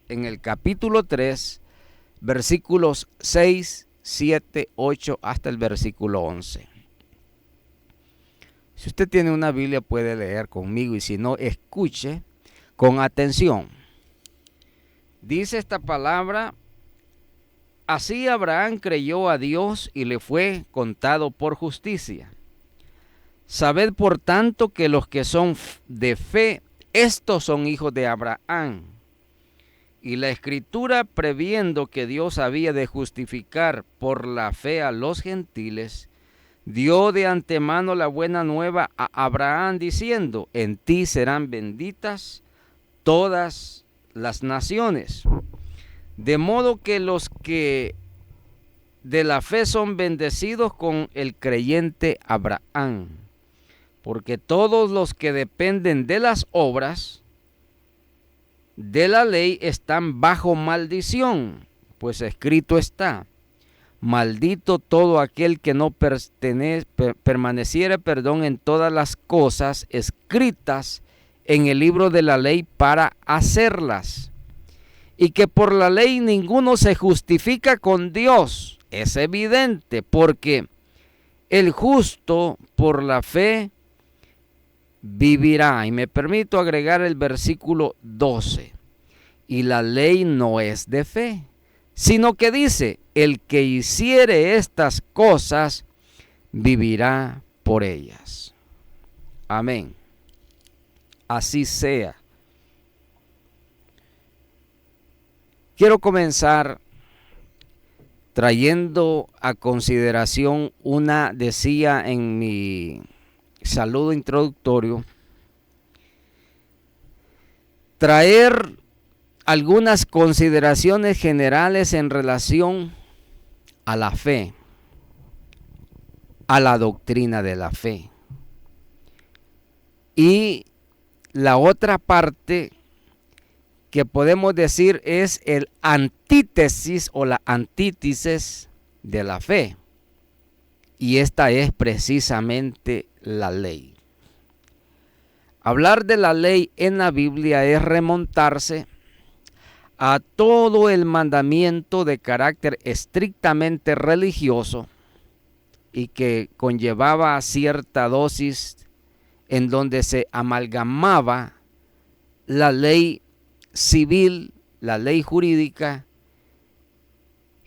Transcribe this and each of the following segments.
en el capítulo 3, versículos 6, 7, 8 hasta el versículo 11. Si usted tiene una Biblia puede leer conmigo, y si no, escuche con atención. Dice esta palabra: así Abraham creyó a Dios y le fue contado por justicia. Sabed por tanto que los que son de fe, estos son hijos de Abraham. Y la Escritura, previendo que Dios había de justificar por la fe a los gentiles, dio de antemano la buena nueva a Abraham, diciendo: en ti serán benditas todas las naciones. De modo que los que de la fe son bendecidos con el creyente Abraham. Porque todos los que dependen de las obras de la ley están bajo maldición, pues escrito está: maldito todo aquel que no permaneciere en todas las cosas escritas en el libro de la ley para hacerlas. Y que por la ley ninguno se justifica con Dios. Es evidente, porque el justo por la fe vivirá. Y me permito agregar el versículo 12. Y la ley no es de fe, sino que dice: el que hiciere estas cosas vivirá por ellas. Amén. Así sea. Quiero comenzar trayendo a consideración decía en mi saludo introductorio, traer algunas consideraciones generales en relación a la fe, a la doctrina de la fe. Y la otra parte que podemos decir es el antítesis o la antítesis de la fe. Y esta es precisamente la ley. Hablar de la ley en la Biblia es remontarse a todo el mandamiento de carácter estrictamente religioso y que conllevaba cierta dosis en donde se amalgamaba la ley civil, la ley jurídica,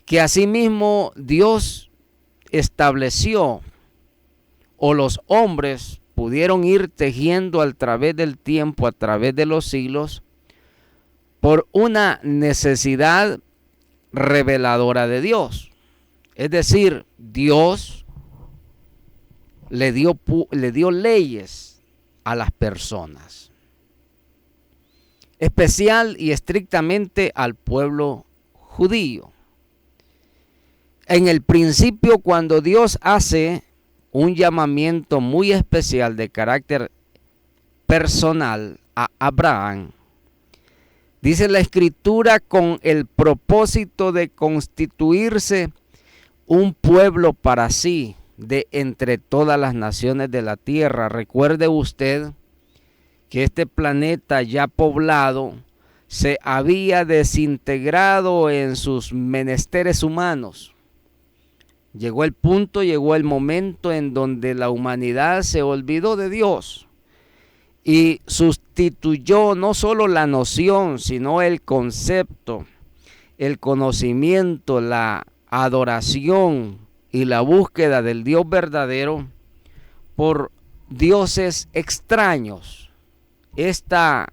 que asimismo Dios estableció, o los hombres pudieron ir tejiendo a través del tiempo, a través de los siglos, por una necesidad reveladora de Dios. Es decir, Dios le dio leyes a las personas, especial y estrictamente al pueblo judío. En el principio, cuando Dios hace un llamamiento muy especial de carácter personal a Abraham, dice la Escritura, con el propósito de constituirse un pueblo para sí de entre todas las naciones de la tierra. Recuerde usted que este planeta ya poblado se había desintegrado en sus menesteres humanos. Llegó el momento en donde la humanidad se olvidó de Dios y sustituyó no solo la noción, sino el concepto, el conocimiento, la adoración y la búsqueda del Dios verdadero por dioses extraños. Esta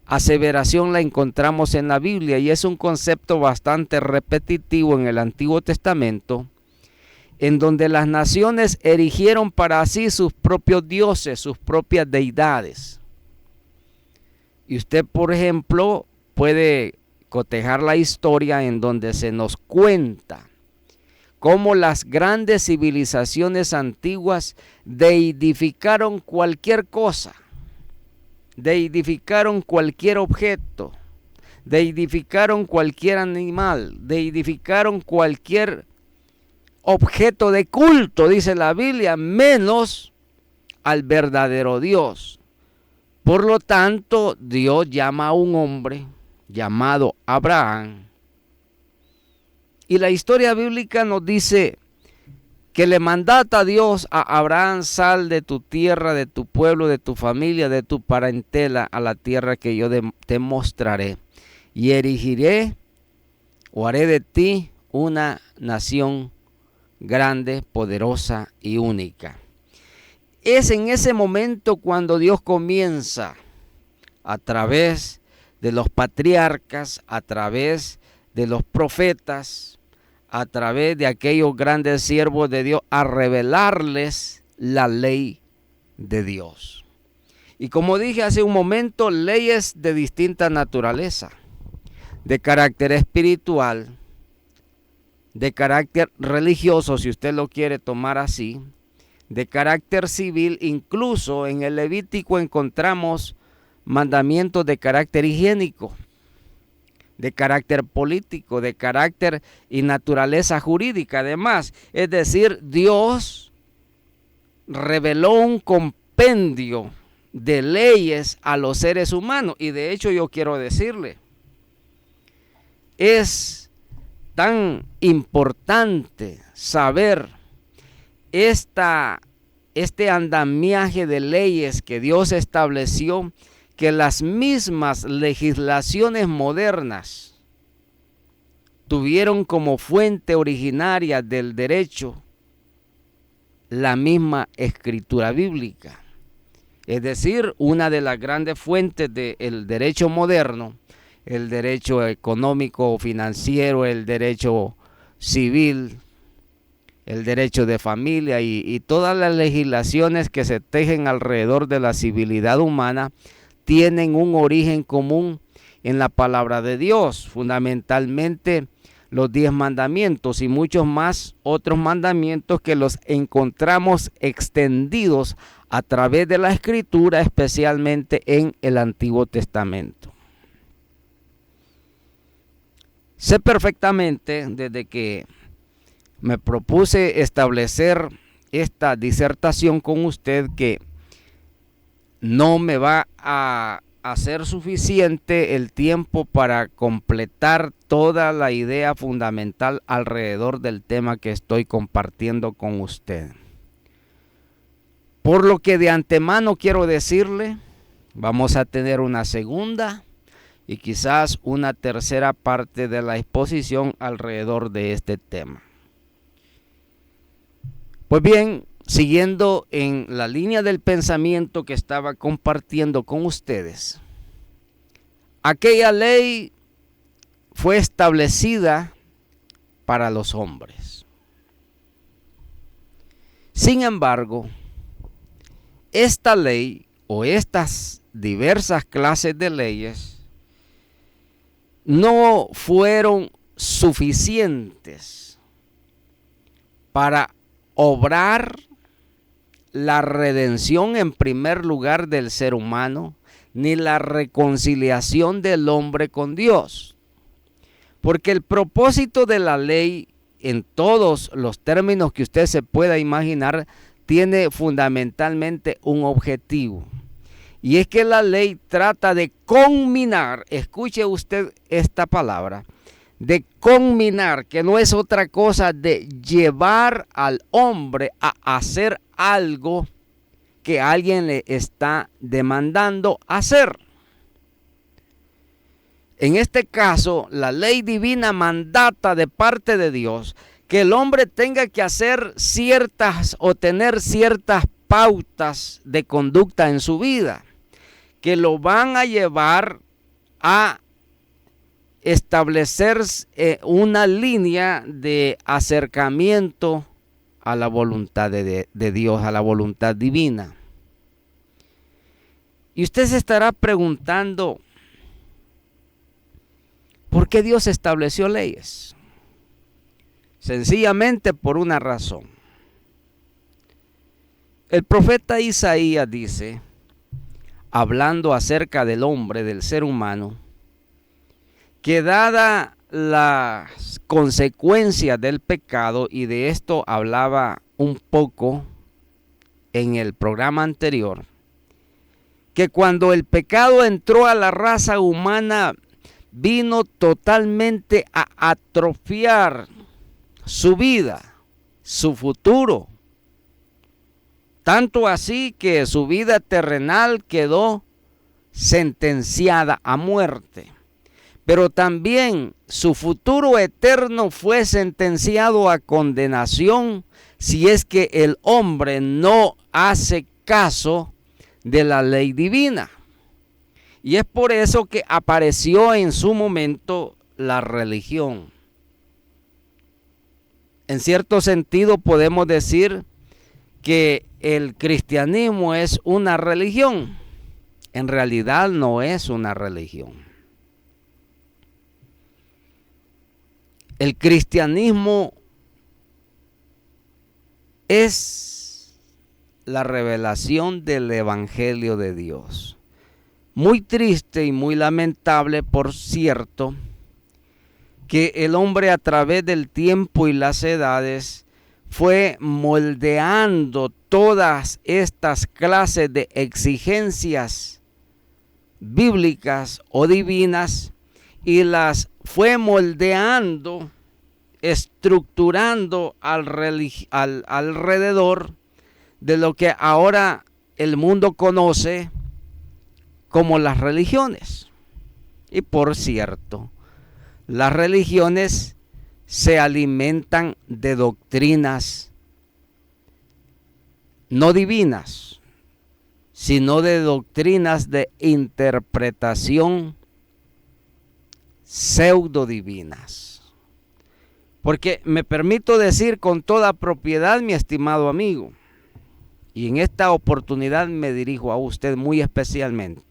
aseveración la encontramos en la Biblia y es un concepto bastante repetitivo en el Antiguo Testamento, en donde las naciones erigieron para sí sus propios dioses, sus propias deidades. Y usted, por ejemplo, puede cotejar la historia en donde se nos cuenta cómo las grandes civilizaciones antiguas deidificaron cualquier cosa, deidificaron cualquier objeto, deidificaron cualquier animal, deidificaron cualquier objeto de culto, dice la Biblia, menos al verdadero Dios. Por lo tanto, Dios llama a un hombre, llamado Abraham. Y la historia bíblica nos dice que le mandata a Dios a Abraham: sal de tu tierra, de tu pueblo, de tu familia, de tu parentela, a la tierra que yo te mostraré, y erigiré o haré de ti una nación grande, poderosa y única. Es en ese momento cuando Dios comienza, a través de los patriarcas, a través de los profetas, a través de aquellos grandes siervos de Dios, a revelarles la ley de Dios. Y como dije hace un momento, leyes de distinta naturaleza, de carácter espiritual, de carácter religioso, si usted lo quiere tomar así, de carácter civil. Incluso en el Levítico encontramos mandamientos de carácter higiénico, de carácter político, de carácter y naturaleza jurídica además. Es decir, Dios reveló un compendio de leyes a los seres humanos. Y de hecho yo quiero decirle, es tan importante saber este andamiaje de leyes que Dios estableció, que las mismas legislaciones modernas tuvieron como fuente originaria del derecho la misma escritura bíblica. Es decir, una de las grandes fuentes del derecho moderno, el derecho económico, financiero, el derecho civil, el derecho de familia y todas las legislaciones que se tejen alrededor de la civilidad humana, tienen un origen común en la palabra de Dios, fundamentalmente los 10 mandamientos y muchos más otros mandamientos que los encontramos extendidos a través de la Escritura, especialmente en el Antiguo Testamento. Sé perfectamente, desde que me propuse establecer esta disertación con usted, que no me va a ser suficiente el tiempo para completar toda la idea fundamental alrededor del tema que estoy compartiendo con usted. Por lo que de antemano quiero decirle, vamos a tener una segunda y quizás una tercera parte de la exposición alrededor de este tema. Pues bien, siguiendo en la línea del pensamiento que estaba compartiendo con ustedes, aquella ley fue establecida para los hombres. Sin embargo, esta ley o estas diversas clases de leyes no fueron suficientes para obrar la redención en primer lugar del ser humano, ni la reconciliación del hombre con Dios. Porque el propósito de la ley, en todos los términos que usted se pueda imaginar, tiene fundamentalmente un objetivo. Y es que la ley trata de conminar, escuche usted esta palabra, de conminar, que no es otra cosa de llevar al hombre a hacer algo que alguien le está demandando hacer. En este caso, la ley divina mandata de parte de Dios que el hombre tenga que hacer ciertas o tener ciertas pautas de conducta en su vida, que lo van a llevar a establecer una línea de acercamiento a la voluntad de Dios, a la voluntad divina. Y usted se estará preguntando, ¿por qué Dios estableció leyes? Sencillamente por una razón. El profeta Isaías dice, hablando acerca del hombre, del ser humano, que dada las consecuencias del pecado, y de esto hablaba un poco en el programa anterior, que cuando el pecado entró a la raza humana, vino totalmente a atrofiar su vida, su futuro. Tanto así que su vida terrenal quedó sentenciada a muerte. Pero también su futuro eterno fue sentenciado a condenación si es que el hombre no hace caso de la ley divina. Y es por eso que apareció en su momento la religión. En cierto sentido podemos decir que el cristianismo es una religión. En realidad no es una religión. El cristianismo es la revelación del Evangelio de Dios. Muy triste y muy lamentable, por cierto, que el hombre a través del tiempo y las edades fue moldeando todas estas clases de exigencias bíblicas o divinas y las fue moldeando, estructurando alrededor de lo que ahora el mundo conoce como las religiones. Y por cierto, las religiones se alimentan de doctrinas no divinas, sino de doctrinas de interpretación pseudodivinas. Porque me permito decir con toda propiedad, mi estimado amigo, y en esta oportunidad me dirijo a usted muy especialmente.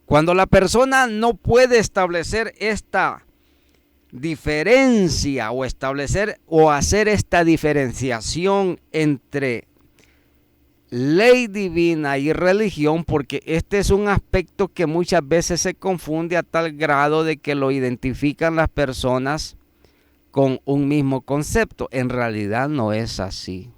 Cuando la persona no puede establecer esta diferencia o establecer o hacer esta diferenciación entre ley divina y religión, porque este es un aspecto que muchas veces se confunde a tal grado de que lo identifican las personas con un mismo concepto. En realidad no es así.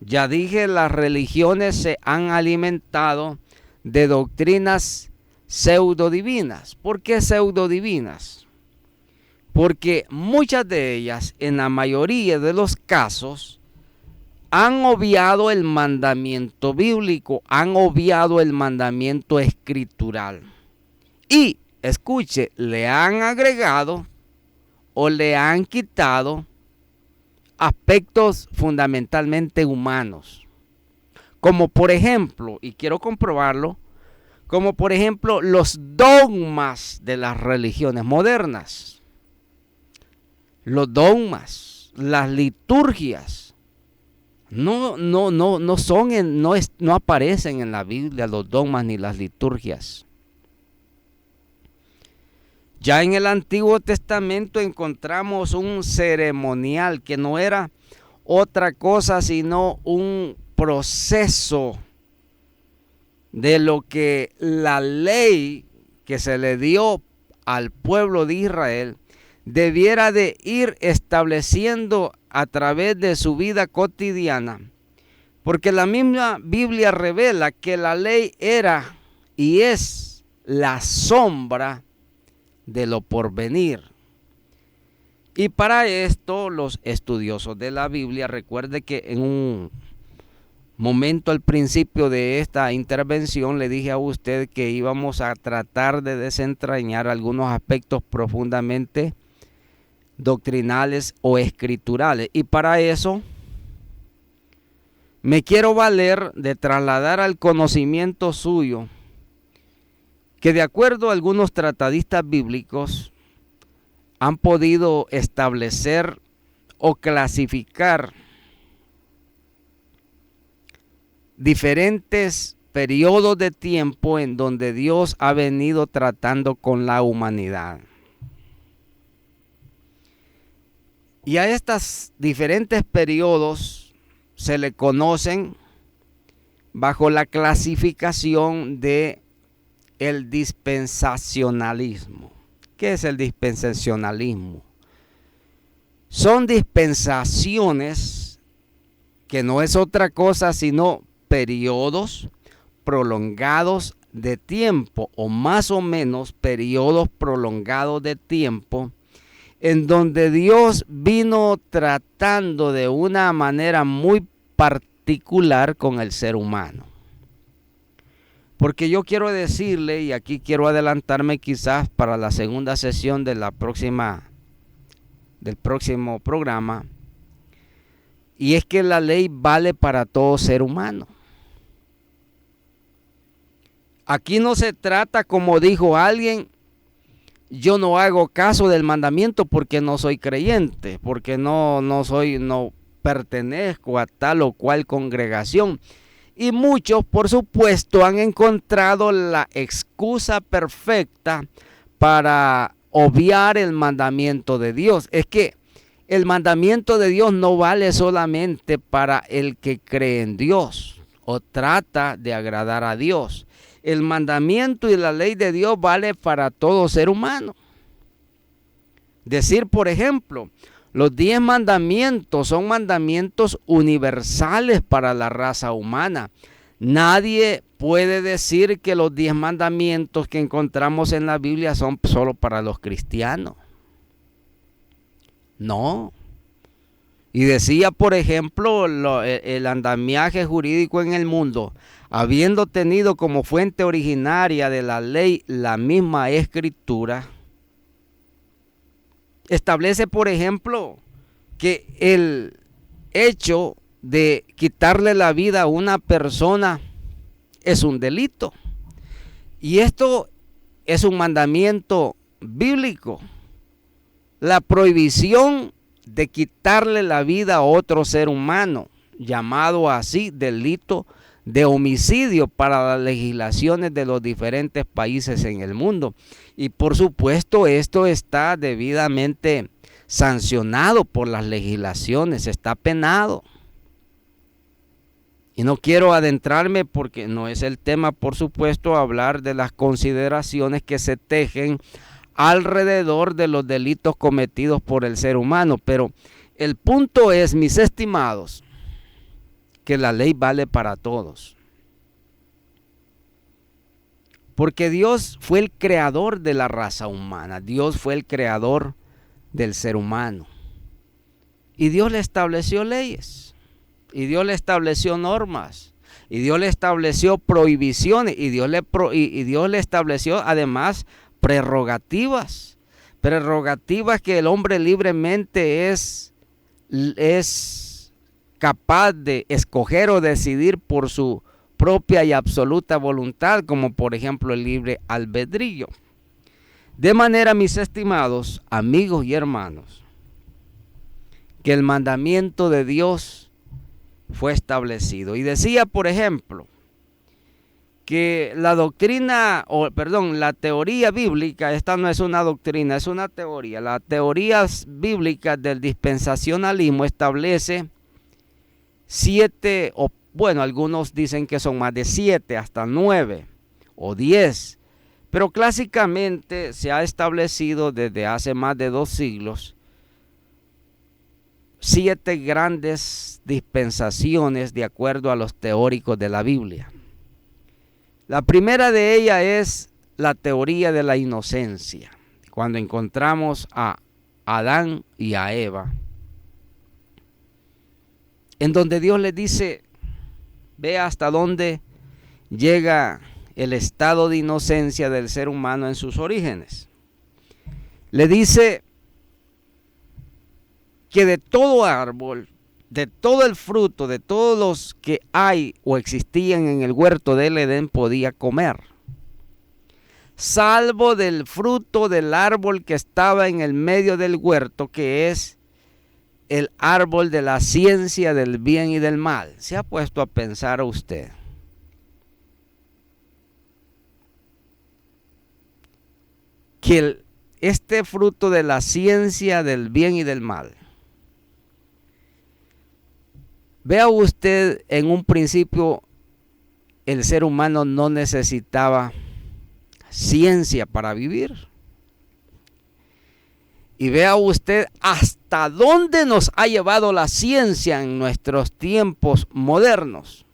Ya dije, las religiones se han alimentado de doctrinas pseudodivinas. ¿Por qué pseudodivinas? Porque muchas de ellas, en la mayoría de los casos, han obviado el mandamiento bíblico, han obviado el mandamiento escritural. Y, escuche, le han agregado o le han quitado aspectos fundamentalmente humanos. Como por ejemplo, y quiero comprobarlo, como por ejemplo los dogmas de las religiones modernas. Los dogmas, las liturgias, no aparecen en la Biblia los dogmas ni las liturgias. Ya en el Antiguo Testamento encontramos un ceremonial que no era otra cosa sino un proceso de lo que la ley que se le dio al pueblo de Israel debiera de ir estableciendo a través de su vida cotidiana, porque la misma Biblia revela que la ley era y es la sombra de lo porvenir. Y para esto los estudiosos de la Biblia, recuerde que en un momento al principio de esta intervención le dije a usted que íbamos a tratar de desentrañar algunos aspectos profundamente doctrinales o escriturales, y para eso me quiero valer de trasladar al conocimiento suyo que, de acuerdo a algunos tratadistas bíblicos, han podido establecer o clasificar diferentes periodos de tiempo en donde Dios ha venido tratando con la humanidad. Y a estos diferentes periodos se le conocen bajo la clasificación de el dispensacionalismo. ¿Qué es el dispensacionalismo? Son dispensaciones que no es otra cosa sino periodos prolongados de tiempo, o más o menos periodos prolongados de tiempo, en donde Dios vino tratando de una manera muy particular con el ser humano. Porque yo quiero decirle, y aquí quiero adelantarme quizás para la segunda sesión de del próximo programa, y es que la ley vale para todo ser humano. Aquí no se trata, como dijo alguien, yo no hago caso del mandamiento porque no soy creyente, porque no pertenezco a tal o cual congregación. Y muchos, por supuesto, han encontrado la excusa perfecta para obviar el mandamiento de Dios. Es que el mandamiento de Dios no vale solamente para el que cree en Dios o trata de agradar a Dios. El mandamiento y la ley de Dios vale para todo ser humano. Decir, por ejemplo, los 10 mandamientos son mandamientos universales para la raza humana. Nadie puede decir que los 10 mandamientos que encontramos en la Biblia son solo para los cristianos. No. Y decía, por ejemplo, el andamiaje jurídico en el mundo, habiendo tenido como fuente originaria de la ley la misma escritura, establece, por ejemplo, que el hecho de quitarle la vida a una persona es un delito. Y esto es un mandamiento bíblico. La prohibición de quitarle la vida a otro ser humano, llamado así delito de homicidio para las legislaciones de los diferentes países en el mundo. Y por supuesto esto está debidamente sancionado por las legislaciones, está penado. Y no quiero adentrarme porque no es el tema, por supuesto, hablar de las consideraciones que se tejen alrededor de los delitos cometidos por el ser humano. Pero el punto es, mis estimados, que la ley vale para todos. Porque Dios fue el creador de la raza humana. Dios fue el creador del ser humano. Y Dios le estableció leyes. Y Dios le estableció normas. Y Dios le estableció prohibiciones. Y Dios le estableció además prerrogativas. Prerrogativas que el hombre libremente es capaz de escoger o decidir por su propia y absoluta voluntad, como por ejemplo el libre albedrío. De manera, mis estimados amigos y hermanos, que el mandamiento de Dios fue establecido. Y decía, por ejemplo, que la teoría bíblica, esta no es una doctrina, es una teoría. La teoría bíblica del dispensacionalismo establece 7, o bueno, algunos dicen que son más de 7, hasta 9 o 10. Pero clásicamente se ha establecido desde hace más de 2 siglos 7 grandes dispensaciones de acuerdo a los teóricos de la Biblia. La primera de ellas es la teoría de la inocencia. Cuando encontramos a Adán y a Eva, en donde Dios les dice, ve hasta dónde llega el estado de inocencia del ser humano en sus orígenes. Le dice que de todo árbol, de todo el fruto, de todos los que hay o existían en el huerto del Edén podía comer, salvo del fruto del árbol que estaba en el medio del huerto, que es el árbol de la ciencia del bien y del mal. ¿Se ha puesto a pensar usted? Que este fruto de la ciencia del bien y del mal, vea usted, en un principio el ser humano no necesitaba ciencia para vivir. Y vea usted hasta dónde nos ha llevado la ciencia en nuestros tiempos modernos.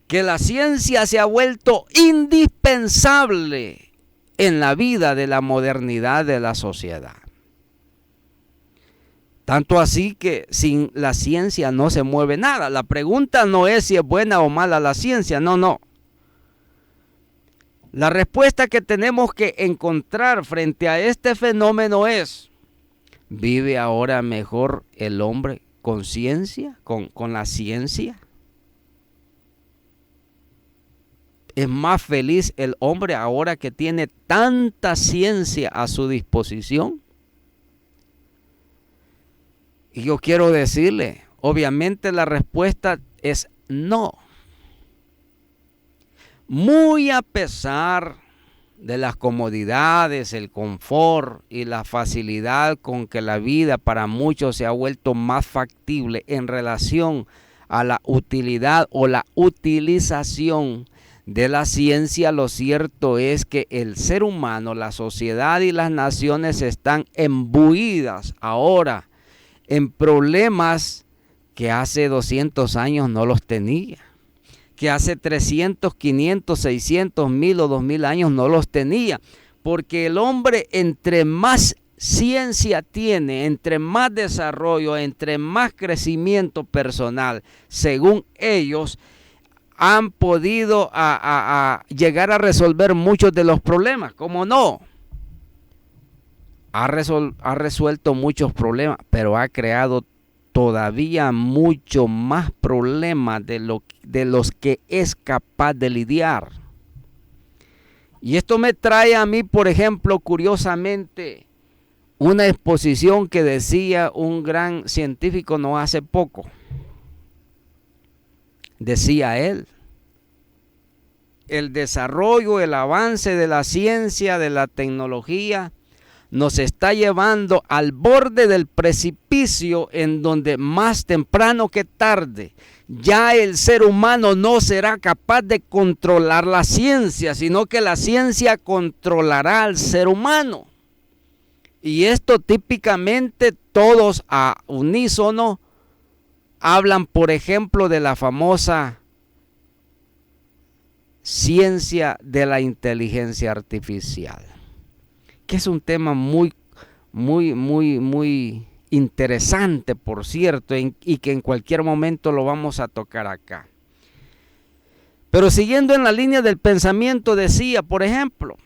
que la ciencia se ha vuelto indispensable en la vida de la modernidad de la sociedad. Tanto así que sin la ciencia no se mueve nada. La pregunta no es si es buena o mala la ciencia, no. La respuesta que tenemos que encontrar frente a este fenómeno es: ¿vive ahora mejor el hombre con ciencia, con la ciencia? ¿Es más feliz el hombre ahora que tiene tanta ciencia a su disposición? Y yo quiero decirle, obviamente la respuesta es no. Muy a pesar de las comodidades, el confort y la facilidad con que la vida para muchos se ha vuelto más factible en relación a la utilidad o la utilización de la ciencia, lo cierto es que el ser humano, la sociedad y las naciones están imbuidas ahora en problemas que hace 200 años no los tenía, que hace 300, 500, 600, 1000 o 2000 años no los tenía, porque el hombre entre más ciencia tiene, entre más desarrollo, entre más crecimiento personal, según ellos, han podido llegar a resolver muchos de los problemas. ¿Cómo no? Ha resuelto muchos problemas, pero ha creado todavía mucho más problemas de los que es capaz de lidiar. Y esto me trae a mí, por ejemplo, curiosamente, una exposición que decía un gran científico no hace poco. Decía él: el desarrollo, el avance de la ciencia, de la tecnología, nos está llevando al borde del precipicio en donde más temprano que tarde ya el ser humano no será capaz de controlar la ciencia, sino que la ciencia controlará al ser humano. Y esto típicamente todos a unísono hablan, por ejemplo, de la famosa ciencia de la inteligencia artificial, que es un tema muy interesante, por cierto, y que en cualquier momento lo vamos a tocar acá. Pero siguiendo en la línea del pensamiento, decía, por ejemplo,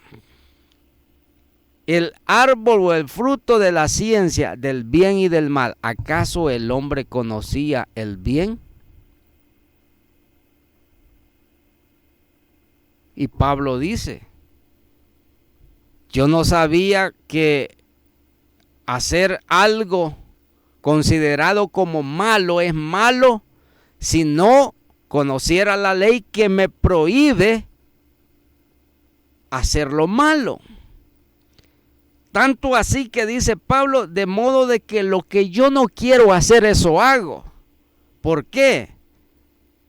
el árbol o el fruto de la ciencia del bien y del mal. ¿Acaso el hombre conocía el bien? Y Pablo dice: yo no sabía que hacer algo considerado como malo es malo si no conociera la ley que me prohíbe hacer lo malo. Tanto así que dice Pablo, de modo de que lo que yo no quiero hacer, eso hago. ¿Por qué?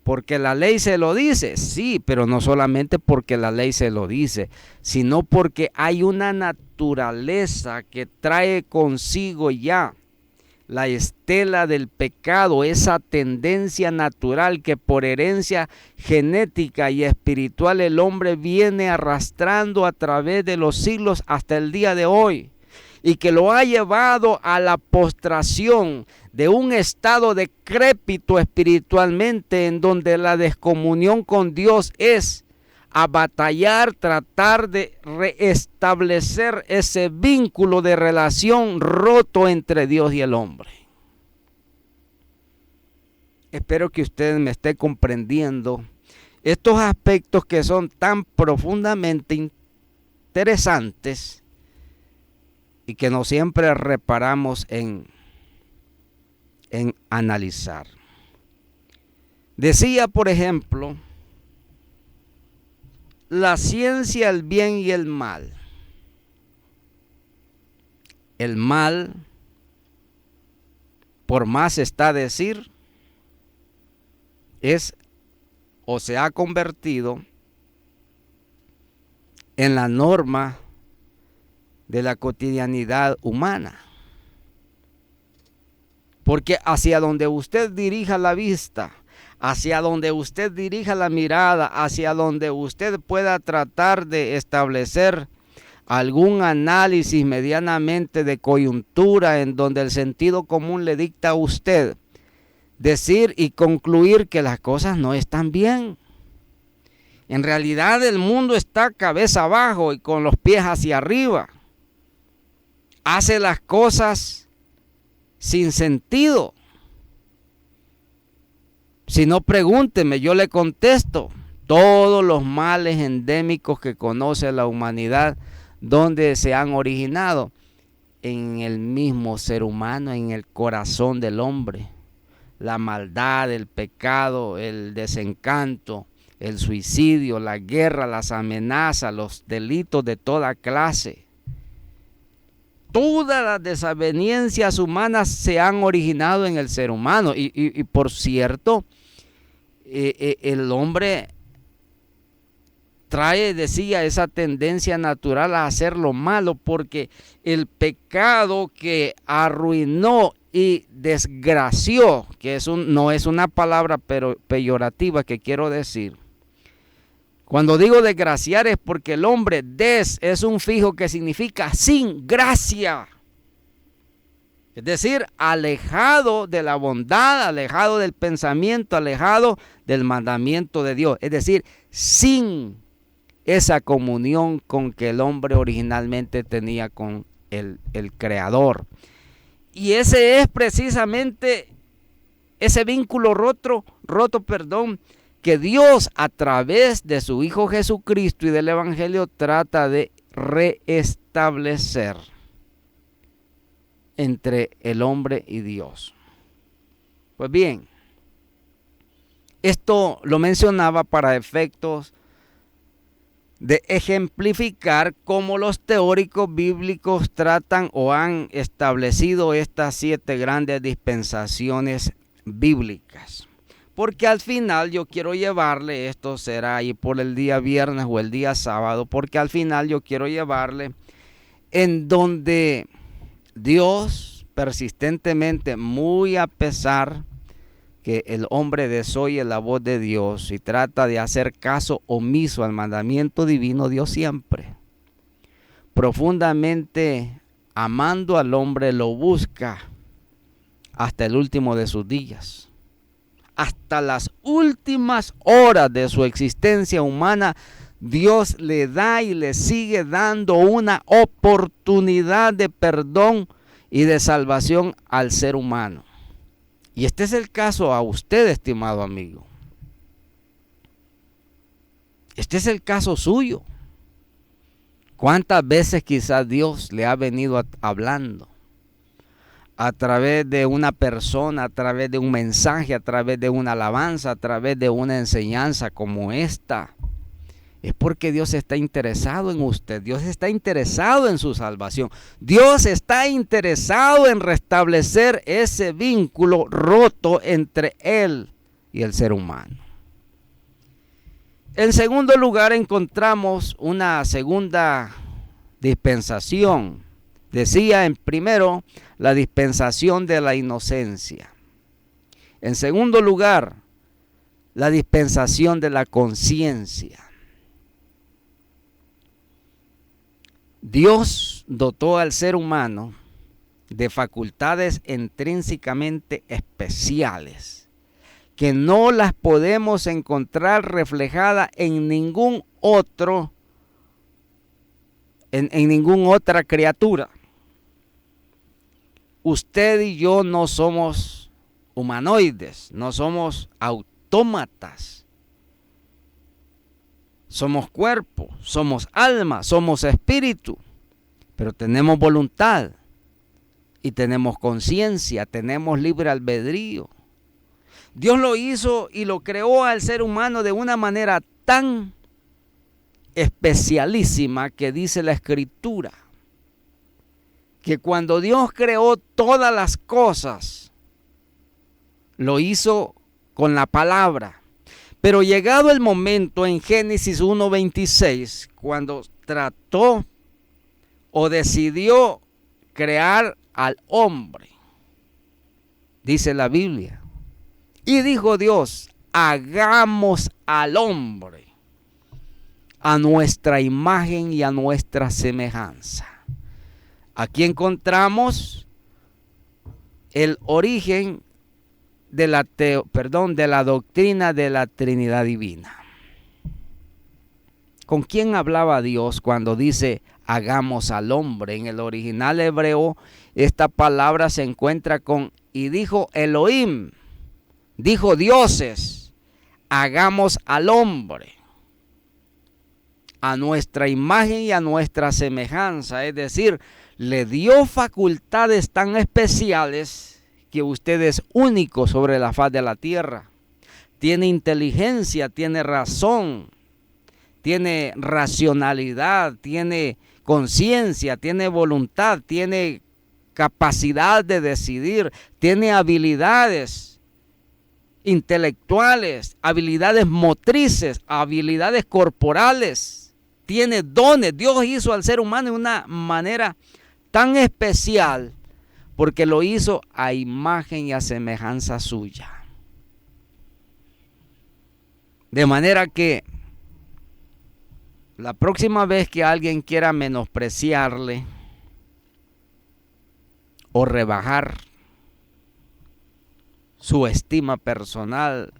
Porque la ley se lo dice. Sí, pero no solamente porque la ley se lo dice, sino porque hay una naturaleza que trae consigo ya la estela del pecado, esa tendencia natural que por herencia genética y espiritual el hombre viene arrastrando a través de los siglos hasta el día de hoy, y que lo ha llevado a la postración de un estado decrépito espiritualmente, en donde la descomunión con Dios es a batallar, tratar de restablecer ese vínculo de relación roto entre Dios y el hombre. Espero que usted me esté comprendiendo estos aspectos que son tan profundamente interesantes y que no siempre reparamos en analizar. Decía, por ejemplo, la ciencia, el bien y el mal. El mal, por más está decir, es o se ha convertido en la norma de la cotidianidad humana. Porque hacia donde usted dirija la vista, hacia donde usted dirija la mirada, hacia donde usted pueda tratar de establecer algún análisis medianamente de coyuntura en donde el sentido común le dicta a usted decir y concluir que las cosas no están bien. En realidad el mundo está cabeza abajo y con los pies hacia arriba. Hace las cosas sin sentido. Si no, pregúnteme, yo le contesto. Todos los males endémicos que conoce la humanidad, ¿dónde se han originado? En el mismo ser humano, en el corazón del hombre. La maldad, el pecado, el desencanto, el suicidio, la guerra, las amenazas, los delitos de toda clase. Todas las desavenencias humanas se han originado en el ser humano. Y por cierto, el hombre trae, decía, esa tendencia natural a hacer lo malo, porque el pecado que arruinó y desgració, que no es una palabra pero peyorativa que quiero decir. Cuando digo desgraciar es porque el hombre es un fijo que significa sin gracia. Es decir, alejado de la bondad, alejado del pensamiento, alejado del mandamiento de Dios. Es decir, sin esa comunión con que el hombre originalmente tenía con el Creador. Y ese es precisamente ese vínculo roto, que Dios a través de su Hijo Jesucristo y del Evangelio trata de restablecer entre el hombre y Dios. Pues bien, esto lo mencionaba para efectos de ejemplificar cómo los teóricos bíblicos tratan o han establecido estas 7 grandes dispensaciones bíblicas. Porque al final yo quiero llevarle, esto será ahí por el día viernes o el día sábado, porque al final yo quiero llevarle en donde Dios persistentemente, muy a pesar que el hombre desoye la voz de Dios y trata de hacer caso omiso al mandamiento divino, Dios siempre, profundamente amando al hombre, lo busca hasta el último de sus días. Hasta las últimas horas de su existencia humana, Dios le da y le sigue dando una oportunidad de perdón y de salvación al ser humano. Y este es el caso a usted, estimado amigo. Este es el caso suyo. ¿Cuántas veces quizás Dios le ha venido hablando? A través de una persona, a través de un mensaje, a través de una alabanza, a través de una enseñanza como esta. Es porque Dios está interesado en usted. Dios está interesado en su salvación. Dios está interesado en restablecer ese vínculo roto entre Él y el ser humano. En segundo lugar, encontramos una segunda dispensación. Decía en primero, la dispensación de la inocencia. En segundo lugar, la dispensación de la conciencia. Dios dotó al ser humano de facultades intrínsecamente especiales que no las podemos encontrar reflejadas en ningún otro, en ninguna otra criatura. Usted y yo no somos humanoides, no somos autómatas. Somos cuerpo, somos alma, somos espíritu, pero tenemos voluntad y tenemos conciencia, tenemos libre albedrío. Dios lo hizo y lo creó al ser humano de una manera tan especialísima que dice la Escritura, que cuando Dios creó todas las cosas, lo hizo con la palabra. Pero llegado el momento en Génesis 1:26, cuando trató o decidió crear al hombre, dice la Biblia, y dijo Dios, hagamos al hombre a nuestra imagen y a nuestra semejanza. Aquí encontramos el origen de la doctrina de la Trinidad Divina. ¿Con quién hablaba Dios cuando dice hagamos al hombre? En el original hebreo esta palabra se encuentra con y dijo Elohim, dijo dioses, hagamos al hombre a nuestra imagen y a nuestra semejanza, es decir, le dio facultades tan especiales que usted es único sobre la faz de la tierra. Tiene inteligencia, tiene razón, tiene racionalidad, tiene conciencia, tiene voluntad, tiene capacidad de decidir, tiene habilidades intelectuales, habilidades motrices, habilidades corporales. Tiene dones. Dios hizo al ser humano de una manera tan especial porque lo hizo a imagen y a semejanza suya. De manera que la próxima vez que alguien quiera menospreciarle o rebajar su estima personal,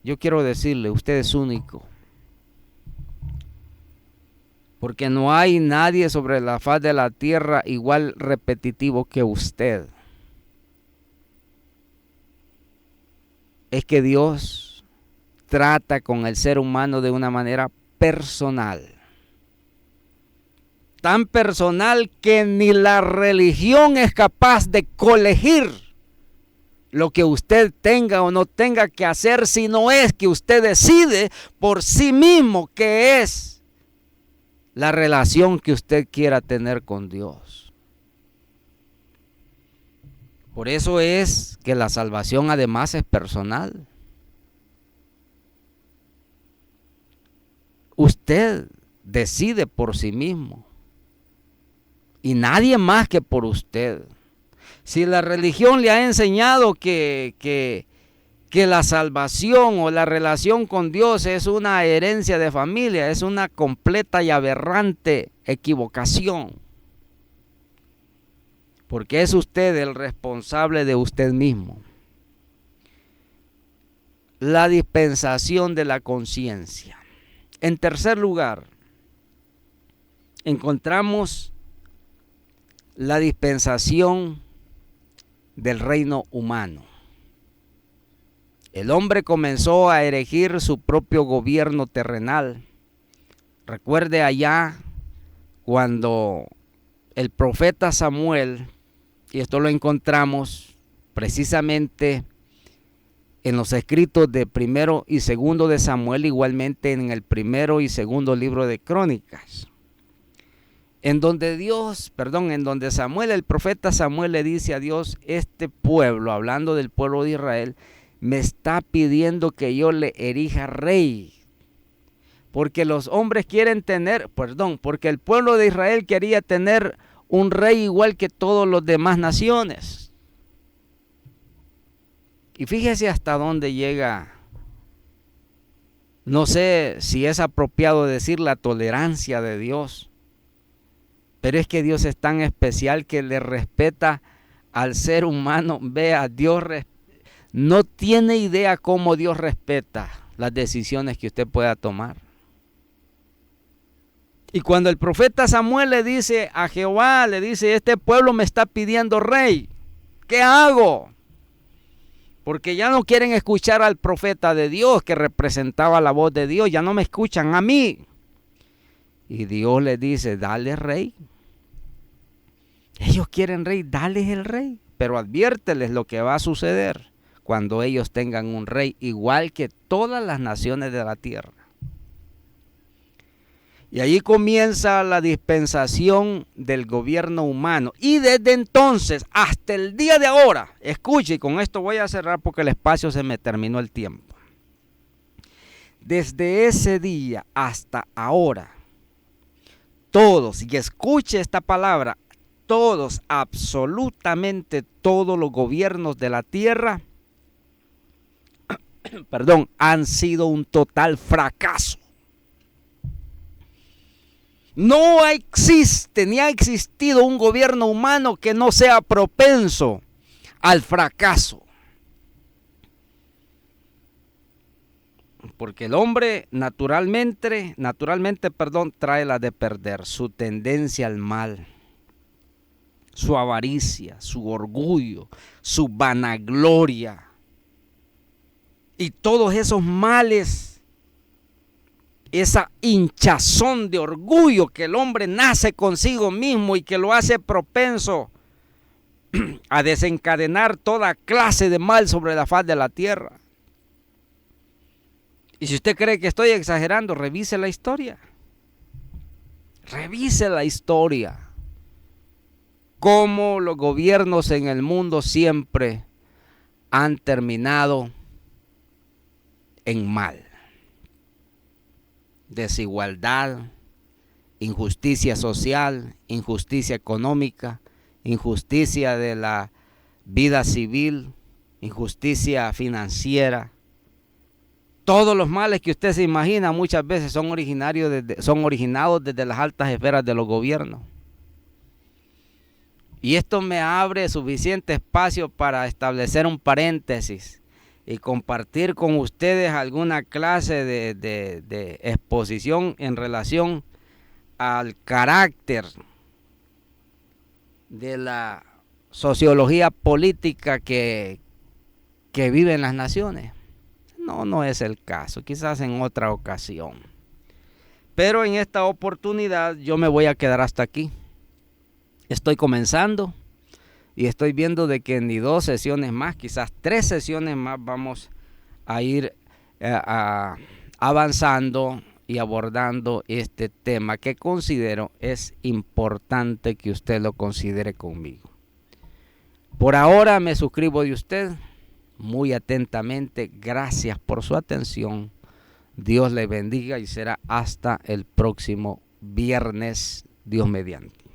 yo quiero decirle, usted es único. Porque no hay nadie sobre la faz de la tierra igual repetitivo que usted. Es que Dios trata con el ser humano de una manera personal. Tan personal que ni la religión es capaz de colegir lo que usted tenga o no tenga que hacer, sino es que usted decide por sí mismo qué es la relación que usted quiera tener con Dios. Por eso es que la salvación además es personal. Usted decide por sí mismo y nadie más que por usted. Si la religión le ha enseñado que la salvación o la relación con Dios es una herencia de familia, es una completa y aberrante equivocación. Porque es usted el responsable de usted mismo. La dispensación de la conciencia. En tercer lugar, encontramos la dispensación del reino humano. El hombre comenzó a erigir su propio gobierno terrenal. Recuerde allá cuando el profeta Samuel, y esto lo encontramos precisamente en los escritos de primero y segundo de Samuel, igualmente en el primero y segundo libro de Crónicas, en donde Samuel, el profeta Samuel le dice a Dios, este pueblo, hablando del pueblo de Israel, me está pidiendo que yo le erija rey. Porque los hombres quieren porque el pueblo de Israel quería tener un rey igual que todas las demás naciones. Y fíjese hasta dónde llega, no sé si es apropiado decir la tolerancia de Dios, pero es que Dios es tan especial que le respeta al ser humano. Vea, Dios no tiene idea cómo Dios respeta las decisiones que usted pueda tomar. Y cuando el profeta Samuel le dice a Jehová, le dice, este pueblo me está pidiendo rey, ¿qué hago? Porque ya no quieren escuchar al profeta de Dios que representaba la voz de Dios, ya no me escuchan a mí. Y Dios le dice, dale rey. Ellos quieren rey, dales el rey, pero adviérteles lo que va a suceder cuando ellos tengan un rey igual que todas las naciones de la tierra. Y allí comienza la dispensación del gobierno humano. Y desde entonces hasta el día de ahora, escuche, y con esto voy a cerrar porque el espacio se me terminó el tiempo. Desde ese día hasta ahora, todos, y escuche esta palabra, todos, absolutamente todos los gobiernos de la tierra han sido un total fracaso. No existe ni ha existido un gobierno humano que no sea propenso al fracaso. Porque el hombre naturalmente, trae la de perder, su tendencia al mal, su avaricia, su orgullo, su vanagloria. Y todos esos males, esa hinchazón de orgullo que el hombre nace consigo mismo y que lo hace propenso a desencadenar toda clase de mal sobre la faz de la tierra. Y si usted cree que estoy exagerando, revise la historia. Revise la historia. Cómo los gobiernos en el mundo siempre han terminado en mal. Desigualdad, injusticia social, injusticia económica, injusticia de la vida civil, injusticia financiera. Todos los males que usted se imagina muchas veces son originados desde las altas esferas de los gobiernos. Y esto me abre suficiente espacio para establecer un paréntesis y compartir con ustedes alguna clase de exposición en relación al carácter de la sociología política que viven las naciones. No es el caso, quizás en otra ocasión. Pero en esta oportunidad yo me voy a quedar hasta aquí. Estoy comenzando y estoy viendo de que ni 2 sesiones más, quizás 3 sesiones más vamos a ir avanzando y abordando este tema que considero es importante que usted lo considere conmigo. Por ahora me suscribo de usted. Muy atentamente, gracias por su atención. Dios le bendiga y será hasta el próximo viernes, Dios mediante.